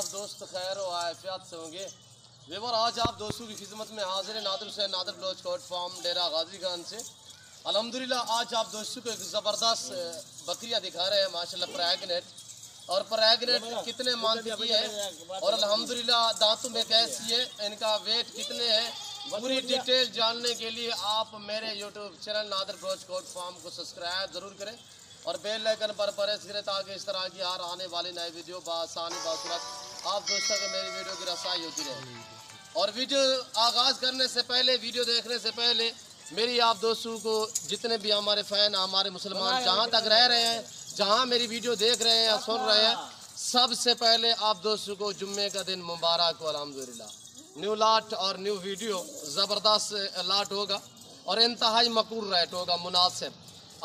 आप दोस्त खैर व आफियत से होंगे। वेवर आज आप दोस्तों की खिदमत में हाजिर है नादिर हुसैन नादिर ब्लोच कोट फार्म डेरा गाजी खान से। अल्हम्दुलिल्लाह आज आप दोस्तों को एक ज़बरदस्त बकरियां दिखा रहे हैं माशाल्लाह प्रेग्नेंट, और प्रेग्नेंट कितने मंथ की है और अल्हम्दुलिल्लाह दांतों में कैसी है, इनका वेट कितने है, पूरी डिटेल जानने के लिए आप मेरे YouTube channel Nadir Baloch coat farm को सब्सक्राइब ज़रूर करें और बेल आइकन पर प्रेस करें ताकि इस तरह की हर आने वाली नई वीडियो बआसानी बासूरत आप दोस्तों को मेरी वीडियो की रसाई होती रहे। और वीडियो आगाज़ करने से पहले, वीडियो देखने से पहले मेरी आप दोस्तों को जितने भी हमारे फ़ैन, हमारे मुसलमान जहाँ तक रह रहे हैं, जहाँ मेरी वीडियो देख रहे हैं या सुन रहे हैं, सबसे पहले आप दोस्तों को जुम्मे का दिन मुबारक हो। अल्हम्दुलिल्लाह न्यू लाट और न्यू वीडियो ज़बरदस्त लाट होगा और इंतहाई मकबूल रेट होगा, मुनासिब।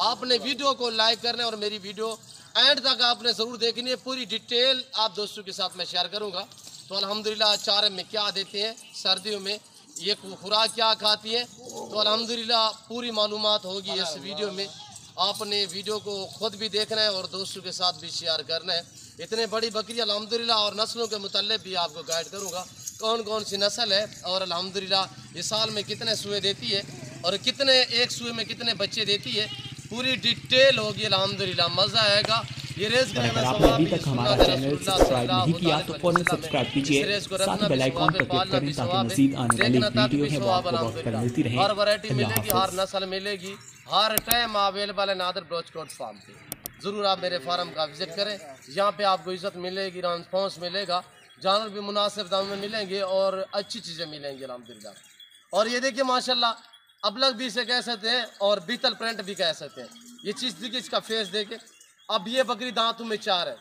आपने वीडियो को लाइक करना है और मेरी वीडियो एंड तक आपने ज़रूर देखनी है। पूरी डिटेल आप दोस्तों के साथ मैं शेयर करूंगा। तो अल्हम्दुलिल्लाह चारे में क्या देते हैं, सर्दियों में ये खुराक क्या खाती है, तो अल्हम्दुलिल्लाह पूरी मालूमात होगी इस वीडियो में। आपने वीडियो को खुद भी देखना है और दोस्तों के साथ भी शेयर करना है। इतने बड़ी बकरी अल्हम्दुलिल्लाह, और नस्लों के मुतल्लिक़ भी आपको गाइड करूँगा कौन कौन सी नस्ल है और अल्हम्दुलिल्लाह इस साल में कितने सुए देती है और कितने एक सुए में कितने बच्चे देती है, पूरी डिटेल होगी। अल्हम्दुलिल्लाह मज़ा आएगा। ये रेस अगर आपने अभी तक हमारा चैनल सब्सक्राइब नहीं किया तो फौरन सब्सक्राइब कीजिए, साथ ही बेल आइकन पर क्लिक करें ताकि मज़ीद आने वाली वीडियो है वो आपको वक्त पर मिलती रहे। हर वैरायटी मिलेगी, हर नस्ल मिलेगी, हर टाइम अवेलेबल है नादिर ब्लोच कोट फार्म पे। ज़रूर आप मेरे फार्म का विजिट करें, यहाँ पे आपको इज्जत मिलेगी, रिस्पॉन्स मिलेगा, जानवर भी मुनासिब दाम में मिलेंगे और अच्छी चीज़ें मिलेंगी अल्हम्दुलिल्लाह। और ये देखिए माशाल्लाह अबलग भी इसे कह सकते हैं और बीतल प्रिंट भी कह सकते हैं। ये चीज़ देखिए, इसका फेस देखे। अब ये बकरी दांतों में 4 है,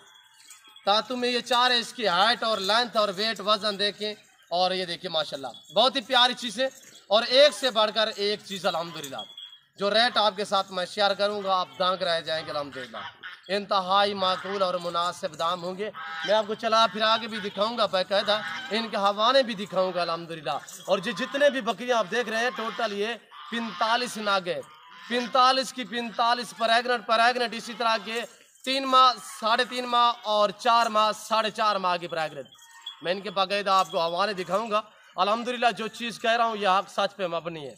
दांतों में ये 4 है। इसकी हाइट और लेंथ और वेट वजन देखें और ये देखिए माशाल्लाह बहुत ही प्यारी चीज़ है और एक से बढ़कर एक चीज़ अल्हम्दुलिल्लाह। जो रेट आपके साथ मैं शेयर करूँगा आप दांग रह जाएंगे अल्हम्दुलिल्लाह। इंतहाई माकूल और मुनासिब दाम होंगे। मैं आपको चला फिरा के भी दिखाऊंगा, बाकायदा इनके हवाने भी दिखाऊंगा अल्हम्दुलिल्लाह। और जितने भी बकरियां आप देख रहे हैं टोटल ये 45 नागे, 45 की 45 प्रेग्नेंट इसी तरह के 3 माह, 3.5 माह और 4 माह, 4.5 माह की प्रेग्नेंट। मैं इनके बाकायदा आपको हवाने दिखाऊंगा। अल्हम्दुलिल्लाह जो चीज़ कह रहा हूँ यह हक सच पे मबनी है।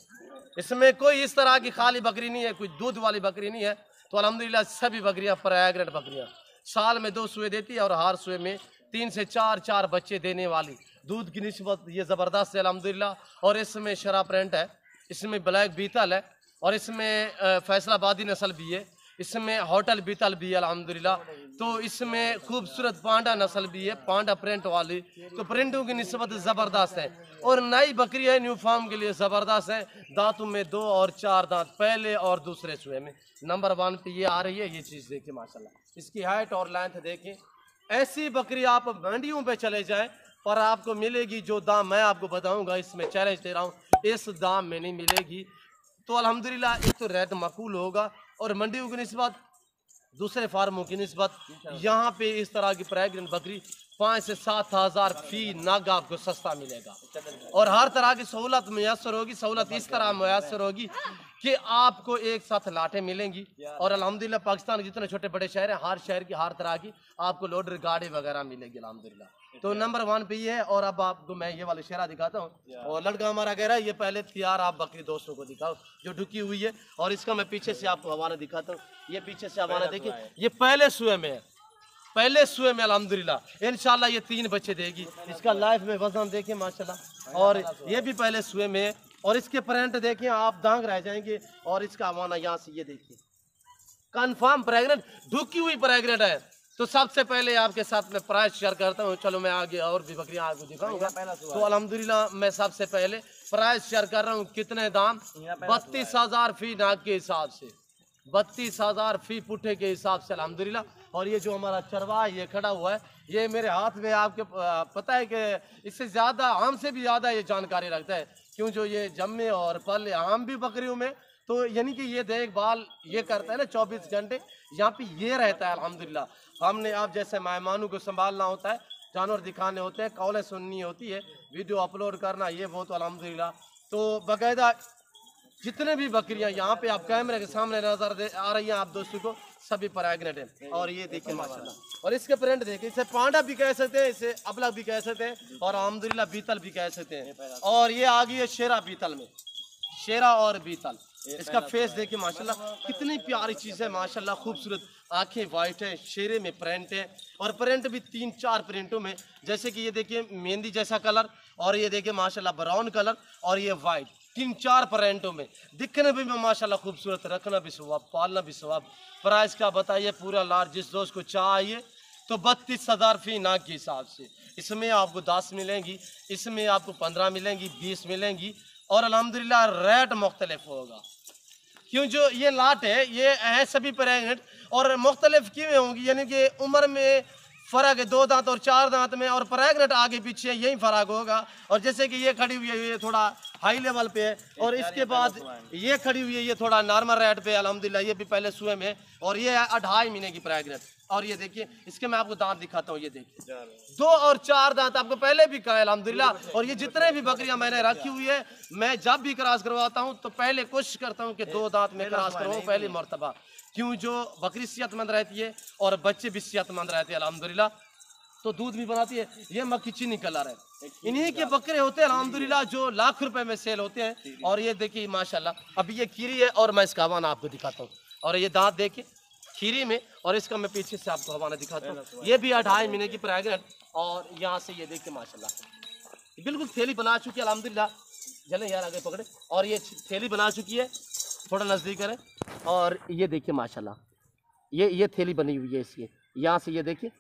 इसमें कोई इस तरह की खाली बकरी नहीं है, कोई दूध वाली बकरी नहीं है। तो अल्हम्दुलिल्लाह सभी बकरियां प्रेग्नेंट बकरियां साल में 2 सुए देती है और हर सुए में 3 से 4 बच्चे देने वाली। दूध की निस्बत ये ज़बरदस्त है अल्हम्दुलिल्लाह। और इसमें शरा प्रिंट है, इसमें ब्लैक बीतल है और इसमें फैसलाबादी नस्ल भी है, इसमें होटल बीतल भी है अल्हम्दुलिल्लाह। तो इसमें खूबसूरत पांडा नस्ल भी है, पांडा प्रिंट वाली। तो प्रिंटों की निस्बत ज़बरदस्त है और नई बकरी है, न्यू फार्म के लिए ज़बरदस्त है। दांतों में 2 और 4 दांत पहले और दूसरे सुए में नंबर 1 पे ये आ रही है। ये चीज़ देखिए माशाल्लाह, इसकी हाइट और लेंथ देखें। ऐसी बकरी आप मंडियों पे चले जाएं पर आपको मिलेगी जो दाम मैं आपको बताऊंगा, इसमें चैलेंज दे रहा हूँ, इस दाम में नहीं मिलेगी। तो अल्हम्दुलिल्लाह एक तो रेट माकूल होगा और मंडियों की निस्बत, दूसरे फार्मों की निस्बत यहाँ पे इस तरह की प्रेग्नेंट बकरी 5 से 7 हज़ार फी नग आपको सस्ता मिलेगा। और हर तरह की सहूलत मैसर होगी। सहूलत इस तरह मैसर होगी कि आपको एक साथ लाटें मिलेंगी। और अल्हम्दुलिल्लाह पाकिस्तान के जितने छोटे बड़े शहर हैं, हर शहर की हर तरह की आपको लोडर गाड़ी वगैरह मिलेगी अल्हम्दुलिल्लाह। तो नंबर 1 पे ये है। और अब आपको मैं ये वाले शहरा दिखाता हूँ और लड़का हमारा कह रहा है ये पहले तैयार आप बकरी दोस्तों को दिखाओ जो ढुकी हुई है। और इसका मैं पीछे से आपको हवाना दिखाता हूँ। ये पीछे से हवाना देखिए, ये पहले सुए में है, पहले सुए में अल्हम्दुलिल्लाह इंशाल्लाह ये 3 बच्चे देगी। इसका लाइफ में वजन देखिए माशाल्लाह, और ये भी पहले सुए में है। और इसके प्रिंट देखिए आप दांग रह जाएंगे। और इसका हवाना यहाँ से ये देखिए, कंफर्म प्रेग्नेंट, ढुकी हुई प्रेग्नेंट है। तो सबसे पहले आपके साथ मैं प्राइस शेयर करता हूँ। चलो मैं आगे और भी बकरियां आपको दिखाऊंगा। तो अल्हम्दुलिल्लाह मैं सबसे पहले प्राइस शेयर कर रहा हूँ। कितने दाम? 32,000 फी नाग के हिसाब से, 32,000 फी पुट्ठे के हिसाब से अल्हम्दुलिल्लाह। और ये जो हमारा चरवाहा ये खड़ा हुआ है, ये मेरे हाथ में, आपके पता है कि इससे ज़्यादा, हमसे भी ज़्यादा ये जानकारी रखता है। क्यों? जो ये जम्मे और पले हम भी बकरियों में, तो यानी कि ये देखभाल ये करता है ना 24 घंटे यहाँ पे ये रहता है अल्हम्दुलिल्लाह। हमने आप जैसे मेहमानों को संभालना होता है, जानवर दिखाने होते हैं, कॉलें सुननी होती है, वीडियो अपलोड करना, ये वो। तो अल्हम्दुलिल्लाह तो बाकायदा जितने भी बकरियां यहाँ पे आप कैमरे के सामने नजर आ रही हैं आप दोस्तों को, सभी प्रेग्नेंट हैं। और ये देखिए माशाल्लाह, और इसके प्रिंट देखिए, इसे पांडा भी कह सकते हैं, इसे अबलग भी कह सकते हैं, और अल्हम्दुलिल्लाह बीतल भी कह सकते हैं। और ये आ गई है शेरा बीतल में, शेरा और बीतल। इसका फेस देखिए माशाल्लाह, कितनी प्यारी चीज़ है माशाल्लाह, खूबसूरत आंखें वाइट है, शेरे में प्रिंट है, और प्रिंट भी 3-4 प्रिंटों में, जैसे कि ये देखिए मेहंदी जैसा कलर, और ये देखिए माशाल्लाह ब्राउन कलर, और ये वाइट, 3-4 प्रिंटों में, दिखने में भी माशाल्लाह खूबसूरत, रखना भी स्वभाव, पालना भी स्वभाव। प्राइस का बताइए पूरा लार्ज, जिस दोस्त को चाहिए तो 32,000 फी नाक के हिसाब से। इसमें आपको 10 मिलेंगी, इसमें आपको 15 मिलेंगी, 20 मिलेंगी, और अल्हम्दुलिल्लाह रेट मुख्तलिफ होगा। क्यों जो ये लाट है ये है सभी प्रेग्नेंट, और मुख्तलिफ क्यों होंगी, यानी कि उम्र में फ़र्क है, 2 दांत और 4 दांत में, और प्रेग्नेंट आगे पीछे यही फ़र्क होगा। और जैसे कि ये खड़ी हुई है ये थोड़ा हाई लेवल पे है, और इसके बाद ये खड़ी हुई है ये थोड़ा नॉर्मल रेट पे अल्हम्दुलिल्लाह, ये भी पहले सुए में, और ये है 2.5 महीने की प्रेग्नेंट। और ये देखिए इसके मैं आपको दांत दिखाता हूँ, ये देखिए 2 और 4 दांत आपको पहले भी कहा है अल्हम्दुलिल्लाह। और ये जितने भी बकरियां मैंने रखी हुई है, मैं जब भी क्रॉस करवाता हूँ तो पहले कोशिश करता हूँ कि 2 दांत में क्रॉस करवाऊँ पहली मरतबा, क्यों जो बकरी सेहतमंद रहती है और बच्चे भी सेहतमंद रहते हैं अल्हम्दुलिल्लाह, तो दूध भी बनाती है। ये मक्खी चीनी कलर है, इन्हीं के बकरे होते हैं अल्हम्दुलिल्लाह जो लाख रुपए में सेल होते हैं। और ये देखिए माशाल्लाह, अभी ये खीरी है, और मैं इसका हवाना आपको दिखाता हूँ, और ये दांत देखिए खीरी में, और इसका मैं पीछे से आपको हवाना दिखाता हूँ, ये भी 2.5 महीने की प्रेग्नेंट। और यहाँ से ये देखिए माशाल्लाह बिल्कुल थैली बना चुकी है अल्हम्दुलिल्लाह, चले यार आगे पकड़े, और ये थैली बना चुकी है, थोड़ा नज़दीक करें, और ये देखिए माशाल्लाह ये थैली बनी हुई है इसकी, यहाँ से ये देखिए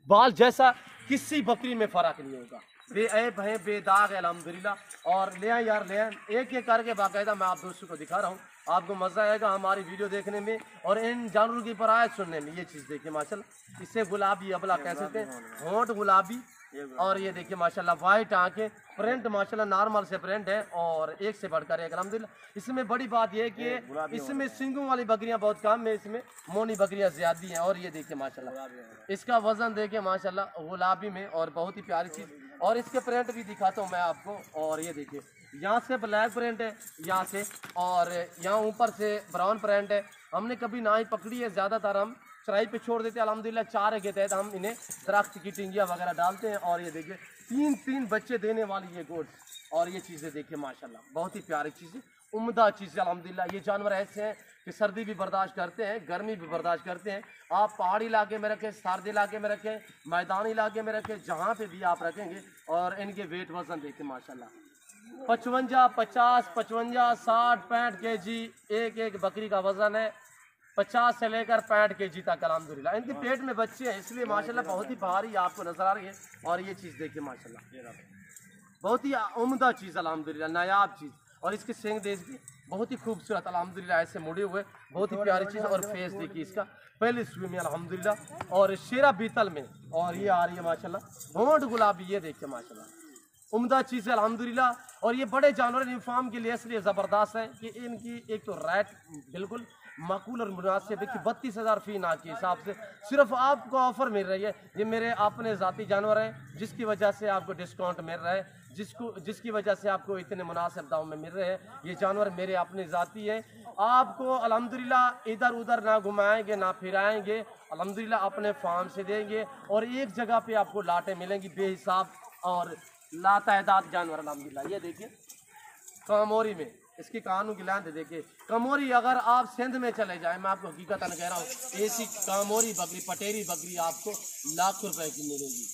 बाल जैसा किसी बकरी में फ़र्क नहीं होगा, बेऐब है, बेदाग है अल्हम्दुलिल्लाह। और ले आए यार, ले आए, एक एक करके बाकायदा मैं आप दोस्तों को दिखा रहा हूँ, आपको मज़ा आएगा हमारी वीडियो देखने में और इन जानवरों की परायत सुनने में। ये चीज़ देखिए माशाल्लाह, इसे गुलाबी अबला कह सकते हैं, होंठ गुलाबी, और ये देखिए माशाल्लाह वाइट आंखें, प्रिंट माशाल्लाह नॉर्मल से प्रिंट है, और एक से बढ़कर एक अल्हम्दुलिल्लाह। इसमें बड़ी बात यह है कि इसमें सिंगों वाली बकरियां बहुत कम है, इसमें मोनी बकरियां ज़्यादा हैं। और ये देखिए माशाल्लाह इसका वज़न देखिए माशाल्लाह गुलाबी में, और बहुत ही प्यारी चीज़। और इसके प्रिंट भी दिखाता हूँ मैं आपको, और ये देखिए यहाँ से ब्लैक प्रिंट है, यहाँ से, और यहाँ ऊपर से ब्राउन प्रिंट है। हमने कभी ना ही पकड़ी है, ज़्यादातर हम चराई पे छोड़ देते हैं अल्हम्दुलिल्लाह, चारे के तहत हम इन्हें दरख्त की टिंगियाँ वगैरह डालते हैं। और ये देखिए 3 बच्चे देने वाली ये गोश्त, और ये चीज़ें देखिए माशाल्लाह बहुत ही प्यारी चीज़ें, उम्दा चीज़ें अल्हम्दुलिल्लाह। ये जानवर ऐसे हैं कि सर्दी भी बर्दाश्त करते हैं, गर्मी भी बर्दाश्त करते हैं। आप पहाड़ी इलाके में रखें, सर्द इलाके में रखें, मैदानी इलाके में रखें, जहाँ पे भी आप रखेंगे। और इनके वेट वज़न देखिए माशाल्लाह 55, 50, 55, 60, 65 kg एक बकरी का वज़न है, 50 से लेकर 65 kg तक अल्हम्दुलिल्लाह। इनके पेट में बच्चे हैं, इसलिए माशाल्लाह बहुत ही भारी आपको नजर आ रही है। और ये चीज़ देखिए माशाल्लाह बहुत ही उम्दा चीज़ अल्हम्दुलिल्लाह, नायाब चीज़। और इसके सींग देखिए बहुत ही खूबसूरत अल्हम्दुलिल्लाह, ऐसे मुड़े हुए, बहुत ही प्यारी चीज़। और फेस देखिए इसका पहले सुई में अल्हम्दुलिल्लाह, और शेरा बीतल में, और ये आ रही है माशाल्लाह होंठ गुलाबी, ये देखिए माशाल्लाह उम्दा चीज़ है अल्हम्दुलिल्लाह। और ये बड़े जानवर इन फार्म के लिए इसलिए ज़बरदस्त है कि इनकी एक तो रेट बिल्कुल माकूल और मुनासिब है कि 32,000 फी नाक के हिसाब से सिर्फ आपको ऑफ़र मिल रही है। ये मेरे अपने ज़ाती जानवर हैं, जिसकी वजह से आपको डिस्काउंट मिल रहा है, जिसकी वजह से आपको इतने मुनासिब दाम में मिल रहे हैं। ये जानवर मेरे अपने ज़ाती है, आपको अल्हम्दुलिल्लाह इधर उधर ना घुमाएंगे ना फिराएंगे, अल्हम्दुलिल्लाह अपने फार्म से देंगे। और एक जगह पे आपको लाटें मिलेंगी बेहिसाब और लातादाद जानवर अल्हम्दुलिल्लाह। ये देखिए कामोरी में इसकी कानों की लांद देखिए, कामोरी अगर आप सिंध में चले जाएं, मैं आपको हकीकतन कह रहा हूँ, ऐसी कामोरी बकरी, पटेरी बकरी आपको लाखों रुपए की मिलेगी।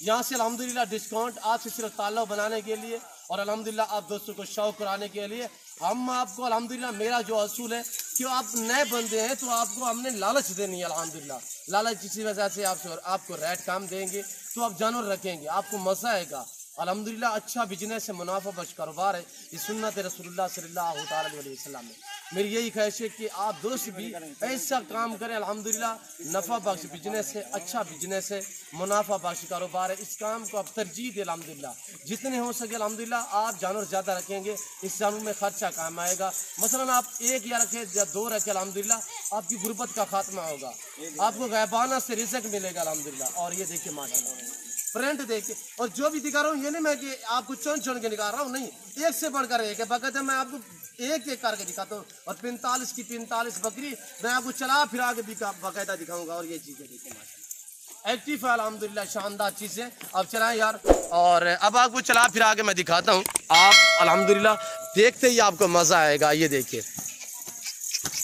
यहाँ से अल्हम्दुलिल्लाह डिस्काउंट आपसे सिर्फ ताल्लुक़ बनाने के लिए और अल्हम्दुलिल्लाह आप दोस्तों को शौक़ कराने के लिए हम आपको अल्हम्दुलिल्लाह, मेरा जो असूल है कि आप नए बंदे हैं तो आपको हमने लालच देनी है अल्हम्दुलिल्लाह। लालच इसी वजह से आपको रेट कम देंगे तो आप जानवर रखेंगे, आपको मज़ा आएगा अल्हम्दुलिल्लाह। अच्छा बिजनेस है, मुनाफा बख्श कारोबार है, ये सुन्नत रसूलुल्लाह सल्लल्लाहु अलैहि वसल्लम है। मेरी यही ख्वाहिश है कि आप दोस्त भी ऐसा काम करें अल्हम्दुलिल्लाह। नफ़ा बख्श बिजनेस है, अच्छा बिजनेस है, मुनाफा बख्श कारोबार है, इस काम को आप तरजीह दें अल्हम्दुलिल्लाह। जितने हो सके अल्हम्दुलिल्लाह आप जानवर ज़्यादा रखेंगे, इस जानवर में खर्चा काम आएगा। मसलन आप 1 या रखें या 2 रखें अल्हम्दुलिल्लाह, आपकी गुर्बत का खात्मा होगा, आपको गैबाना से रिज़्क़ मिलेगा अल्हम्दुलिल्लाह। और ये देखिए माशाअल्लाह प्रिंट देखिए, और जो भी दिखा रहा हूँ ये नहीं मैं कि आपको चुन चुन के निकाल रहा हूँ, नहीं, एक से बढ़कर एक है। बकायदा मैं आपको एक एक करके दिखाता हूँ। और 45 की 45 बकरी मैं आपको चला फिरा के बाकायदा दिखाऊंगा। और ये चीज़ें देखिए माशाल्लाह एक्टिव है अल्हम्दुलिल्लाह, शानदार चीज़ें। अब चलाएं यार, और अब आपको चला फिरा के मैं दिखाता हूँ। आप अल्हम्दुलिल्लाह देखते ही आपको मज़ा आएगा। ये देखिए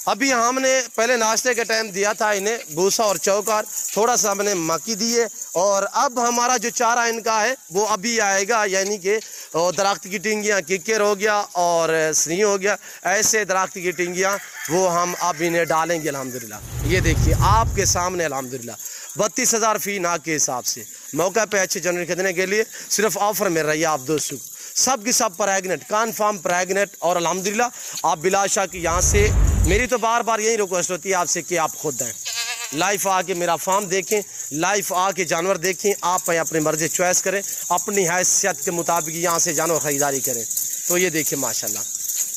अभी हमने पहले नाश्ते के टाइम दिया था इन्हें भूसा और चौकार, थोड़ा सा हमने मक्की दिए, और अब हमारा जो चारा इनका है वो अभी आएगा, यानी कि दरख्त की टिंगियाँ, किक्कर हो गया और सनी हो गया, ऐसे दरख्त की टिंगियाँ वो हम अब इन्हें डालेंगे अल्हम्दुलिल्लाह। ये देखिए आपके सामने अल्हम्दुलिल्लाह 32,000 फी नाक के हिसाब से मौका पे अच्छे जानवर खरीदने के लिए सिर्फ ऑफर मिल रही है आप दोस्तों को। सब की सब प्रेगनेंट, कन्फर्म प्रेगनेंट, और अल्हम्दुलिल्लाह आप बिलाशा की यहाँ से मेरी तो बार बार यही रिक्वेस्ट होती है आपसे कि आप खुद हैं लाइव आके मेरा फार्म देखें, लाइव आके जानवर देखें, आप अपनी मर्जी चॉइस करें, अपनी हैसियत के मुताबिक यहाँ से जानवर ख़रीदारी करें। तो ये देखिए माशाल्लाह।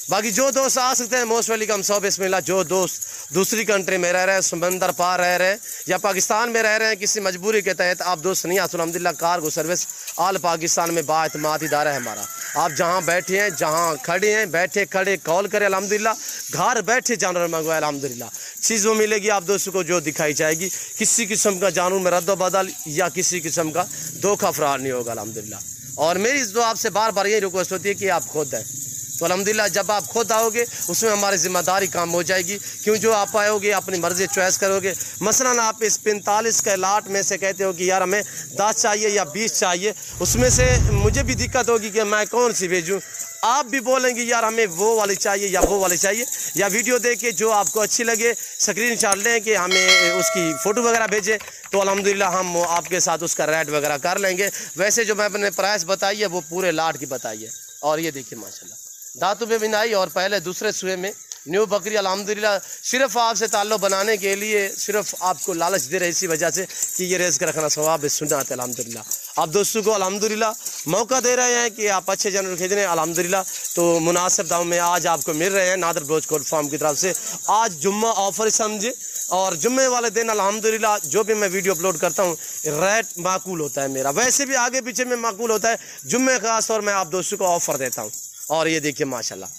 बाकी जो दोस्त आ सकते हैं मोस्ट वेलकम, सौ बिस्मिल्लाह। जो दोस्त दूसरी कंट्री में रह रहे हैं, समंदर पार रह रहे हैं या पाकिस्तान में रह रहे हैं, किसी मजबूरी के तहत आप दोस्त नहीं आ सकते, अल्हम्दुलिल्लाह कार्गो सर्विस आल पाकिस्तान में बाएतमाद इदारा है हमारा। आप जहाँ बैठे हैं, जहाँ खड़े हैं, बैठे खड़े कॉल करें अल्हम्दुलिल्लाह, घर बैठे जानवर मंगवाए अल्हम्दुलिल्लाह। चीज़ वो मिलेगी आप दोस्तों को जो दिखाई जाएगी, किसी किस्म का जानवर में रद्द बदल या किसी किस्म का धोखा फरार नहीं होगा अल्हम्दुलिल्लाह। और मेरी जो आपसे बार बार यही रिक्वेस्ट होती है कि आप खुद हैं, तो अल्हम्दुलिल्लाह जब आप खुद आओगे उसमें हमारी जिम्मेदारी काम हो जाएगी, क्यों जो आप आओगे अपनी मर्जी चॉइस करोगे। मसलन आप इस 45 के लाट में से कहते हो कि यार हमें 10 चाहिए या 20 चाहिए, उसमें से मुझे भी दिक्कत होगी कि मैं कौन सी भेजूँ। आप भी बोलेंगे यार हमें वो वाली चाहिए या वो वाली चाहिए, या वीडियो देख के जो आपको अच्छी लगे स्क्रीनशॉट लें कि हमें उसकी फ़ोटो वगैरह भेजें, तो अल्हम्दुलिल्लाह हम आपके साथ उसका रेट वगैरह कर लेंगे। वैसे जो मैं अपने प्राइस बताई है वो पूरे लाट की बताई है। और ये देखिए माशाल्लाह दांतों में बिनाई, और पहले दूसरे सुए में न्यू बकरी अल्हम्दुलिल्लाह सिर्फ आपसे ताल्लुक़ बनाने के लिए, सिर्फ आपको लालच दे रहे इसी वजह से कि ये रेज़ कर रखना सवाब सुन्नत है अल्हम्दुलिल्लाह। आप दोस्तों को अल्हम्दुलिल्लाह मौका दे रहे हैं कि आप अच्छे जानवर खरीदने अल्हम्दुलिल्लाह, तो मुनासिब दाम में आज आपको मिल रहे हैं नादर ब्रोच कोट फार्म की तरफ से। आज जुम्मा ऑफर समझे, और जुम्मे वाले दिन अल्हम्दुलिल्लाह जो भी मैं वीडियो अपलोड करता हूँ रेट माकूल होता है मेरा, वैसे भी आगे पीछे में माकूल होता है, जुम्मे खास तौर में आप दोस्तों को ऑफर देता हूँ। और ये देखिए माशाल्लाह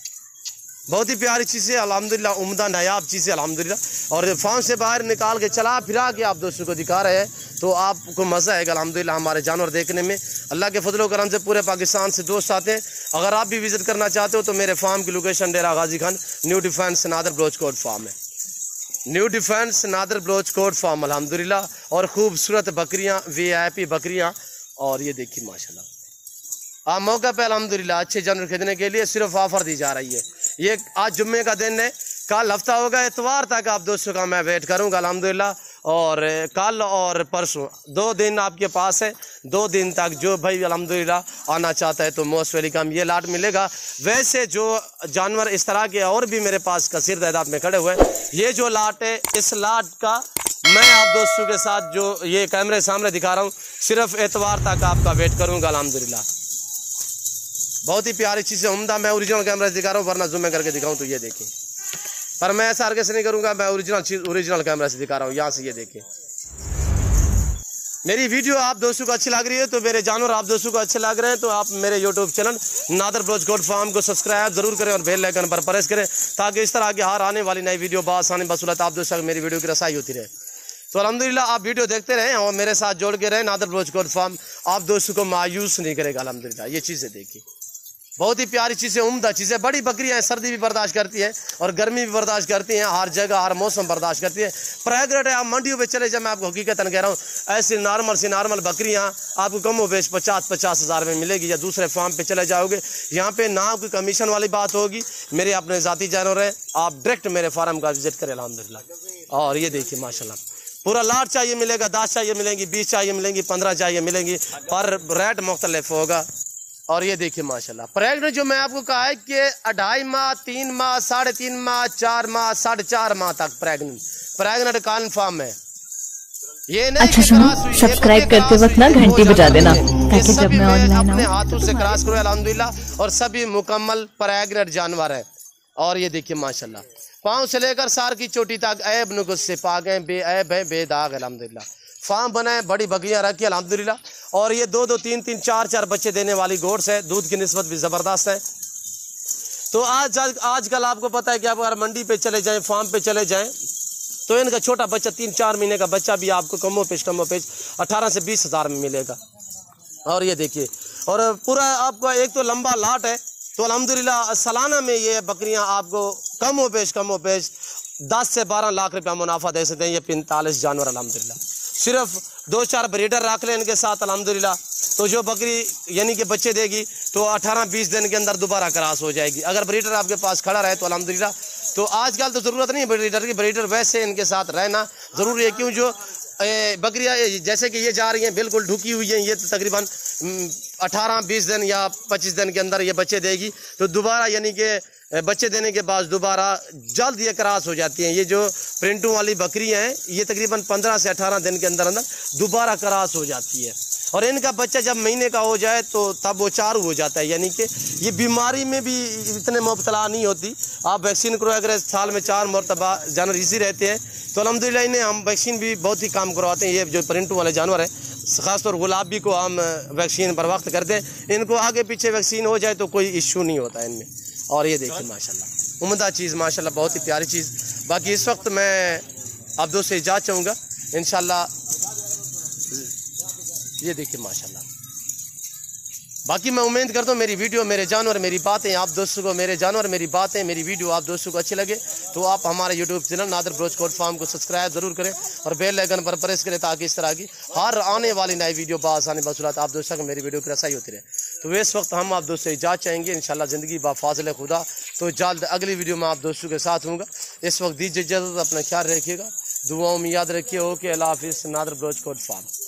बहुत ही प्यारी चीज़ें अल्हम्दुलिल्लाह, उम्दा नायाब चीज़ें अल्हम्दुलिल्लाह। और फार्म से बाहर निकाल के चला फिरा के आप दोस्तों को दिखा रहे हैं, तो आपको मज़ा आएगा अल्हम्दुलिल्लाह हमारे जानवर देखने में। अल्लाह के फजल करम से पूरे पाकिस्तान से दोस्त आते हैं। अगर आप भी विज़िट करना चाहते हो तो मेरे फार्म की location Dera Ghazi Khan, new defence Nadar Baloch coat farm है, new defence Nadar Baloch coat farm अल्हम्दुलिल्लाह। और खूबसूरत बकरियाँ, VIP बकरियाँ। और ये देखिए माशाल्लाह आप मौका पे अल्हम्दुलिल्लाह अच्छे जानवर खरीदने के लिए सिर्फ ऑफर दी जा रही है। ये आज जुम्मे का दिन है, कल हफ्ता होगा, इतवार तक आप दोस्तों का मैं वेट करूंगा अल्हम्दुलिल्लाह। और कल और परसों 2 दिन आपके पास है, 2 दिन तक जो भाई अल्हम्दुलिल्लाह आना चाहता है तो मोस्ट वेलकम, ये लाट मिलेगा। वैसे जो जानवर इस तरह के और भी मेरे पास कसीर तादाद में खड़े हुए, ये जो लाट है इस लाट का मैं आप दोस्तों के साथ जो ये कैमरे सामने दिखा रहा हूँ सिर्फ एतवार तक आपका वेट करूँगा अल्हम्दुलिल्लाह। बहुत ही प्यारी चीज़ें उम्दा, मैं ओरिजिनल कैमरा से दिखा रहा हूँ, वरना जूम करके दिखाऊँ तो ये देखें, पर मैं ऐसा हरकत से नहीं करूँगा, मैं ओरिजिनल चीज़ ओरिजिनल कैमरा से दिखा रहा हूँ। यहाँ से ये देखें मेरी वीडियो आप दोस्तों को अच्छी लग रही है, तो मेरे जानवर आप दोस्तों को अच्छे लग रहे हैं तो आप मेरे YouTube channel Nadir Baloch coat farm को सब्सक्राइब जरूर करें और बेल आइकन पर प्रेस करें, ताकि इस तरह की हर आने वाली नई वीडियो बासानी बसूलत आप दोस्तों मेरी वीडियो की रसाई होती रहे। तो अल्हम्दुलिल्लाह आप वीडियो देखते रहें और मेरे साथ जोड़ के रहें। नादर ब्लोच कोट फार्म आप दोस्तों को मायूस नहीं करेगा अल्हम्दुलिल्लाह। ये चीज़ें देखिए बहुत ही प्यारी चीज़ें, उम्दा चीज़ें, बड़ी बकरियाँ हैं, सर्दी भी बर्दाश्त करती है और गर्मी भी बर्दाश्त करती हैं, हर जगह हर मौसम बर्दाश्त करती है। प्रेगनेंट है, आप मंडियों पे चले जाए, मैं आपको हकीकतन कह रहा हूँ, ऐसी नॉर्मल बकरियाँ आपको कम व बेश 50 हज़ार में मिलेगी। या दूसरे फार्म पे चले जाओगे, यहाँ पे ना कोई कमीशन वाली बात होगी, मेरे अपने ज़ाती जानवर है, आप डायरेक्ट मेरे फार्म का विजिट करें अल्हम्दुलिल्लाह। और ये देखिए माशाल्लाह पूरा लाट चाहिए मिलेगा, 10 चाहिए मिलेंगी, 20 चाहिए मिलेंगी, 15 चाहिए मिलेंगी, पर रेट मुख्तलिफ होगा। और ये देखिए माशाल्लाह प्रेगनेंट जो मैं आपको कहा है कि 2.5 माह, 3 माह, 3.5 माह, 4 माह, 4.5 माह तक प्रेगनेंट कन्फर्म है। ये नहीं अच्छा सुनो, सब्सक्राइब करते वक्त ना घंटी बजा देना, ताकि जब मैं ऑनलाइन अपने हाथों से क्रॉस करूँ अल्हम्दुलिल्लाह। और सभी मुकम्मल प्रेगनेंट जानवर है। और ये देखिए माशाल्लाह पाँव से लेकर सार की चोटी तक ऐब नुकुस से पाक हैं, बेऐब है, बेदाग अल्हम्दुलिल्लाह। फार्म बनाए, बड़ी बकरियाँ रखी अल्हम्दुलिल्लाह। और ये 2-2, 3-3, 4-4 बच्चे देने वाली गोड्स है, दूध की निस्बत भी ज़बरदस्त है। तो आजकल आपको पता है कि आप अगर मंडी पे चले जाएं, फार्म पे चले जाएं, तो इनका छोटा बच्चा 3-4 महीने का बच्चा भी आपको कमो पेश 18 से 20 हज़ार में मिलेगा। और ये देखिए, और पूरा आपका एक तो लंबा लाट है, तो अल्हम्दुलिल्लाह सालाना में ये बकरियां आपको कमो पेश 10 से 12 लाख रुपया मुनाफा दे सकते हैं। ये 45 जानवर अल्हम्दुलिल्लाह, सिर्फ 2-4 ब्रीडर रख लें इनके साथ अल्हम्दुलिल्लाह, तो जो बकरी यानी कि बच्चे देगी तो 18-20 दिन के अंदर दोबारा क्रॉस हो जाएगी। अगर ब्रीडर आपके पास खड़ा रहे तो अल्हम्दुलिल्लाह। तो आजकल तो ज़रूरत नहीं है ब्रीडर की, ब्रीडर वैसे इनके साथ रहना ज़रूरी है। क्यों, जो बकरियाँ जैसे कि ये जा रही हैं बिल्कुल ढुकी हुई हैं, ये तो तकरीबन 18-20 दिन या 25 दिन के अंदर ये बच्चे देगी, तो दोबारा यानी कि बच्चे देने के बाद दोबारा जल्द ये क्रॉस हो जाती हैं। ये जो प्रिंटों वाली बकरियां हैं ये तकरीबन 15 से 18 दिन के अंदर दोबारा क्रॉस हो जाती है। और इनका बच्चा जब महीने का हो जाए तो तब वो चारू हो जाता है, यानी कि ये बीमारी में भी इतने मुब्तला नहीं होती। आप वैक्सीन करवाया अगर साल में 4 मरतबा जानवर इसी रहते हैं, तो अल्हम्दुलिल्लाह इन्हें हम वैक्सीन भी बहुत ही काम करवाते हैं। ये जो प्रिंटों वाले जानवर हैं, ख़ासतौर गुलाबी को हम वैक्सीन बर वक्त करते हैं। इनको आगे पीछे वैक्सीन हो जाए तो कोई इशू नहीं होता है इनमें। और ये देखिए माशाल्लाह उम्दा चीज़, माशाल्लाह बहुत ही प्यारी चीज़। बाकी इस वक्त मैं आप दोस्त से इजाज़त चाहूँगा इंशाल्लाह। ये देखिए माशाल्लाह। बाकी मैं उम्मीद करता हूँ मेरी वीडियो, मेरे जानवर, मेरी बातें आप दोस्तों को, मेरे जानवर, मेरी बातें, मेरी वीडियो आप दोस्तों को अच्छी लगे तो आप हमारे YouTube channel Nadir Baloch goat farm को सब्सक्राइब ज़रूर करें और बेल आइकन पर प्रेस करें, ताकि इस तरह की हर आने वाली नई वीडियो बासानी बसूलात आप दोस्तों को मेरी वीडियो की रसाई होती रहे। तो इस वक्त हम आप दोस्तों से इजाज़त चाहेंगे इंशाल्लाह, ज़िंदगी बाफाज़िल खुदा। तो जल्द अगली वीडियो में आप दोस्तों के साथ हूँगा। इस वक्त दीजिए इजाज़त, अपना ख्याल रखिएगा, दुआओं में याद रखिए। ओके, अल्लाह हाफिज़। Nadir Baloch goat farm.